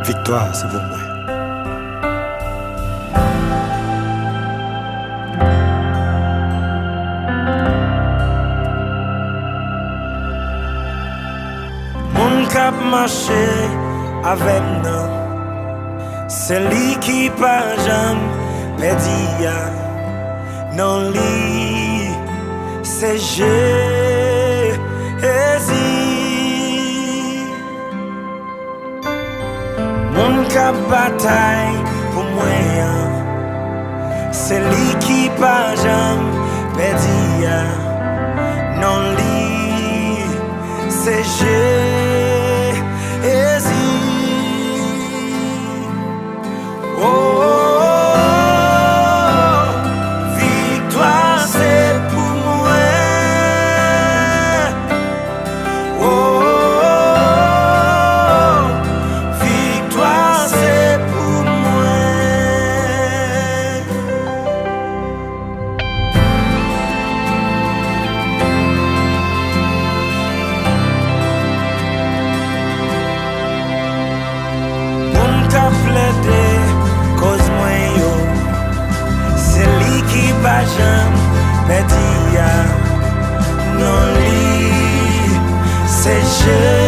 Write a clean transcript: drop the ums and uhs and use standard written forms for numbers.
Victoire, c'est pour moi. Mon cap marché avec nous, c'est lui qui pas jamais perdu. Non, lui, c'est Jésus. Mon cap bataille pour moi, c'est lui qui pas jamais perdu. Non, lui, c'est Jésus. Oh, victoire c'est pour moi. Oh, victoire c'est pour moi. Mon cap plaidé, cause moi yo, c'est lui qui va jamais perdu. Non, lui, c'est Jésus.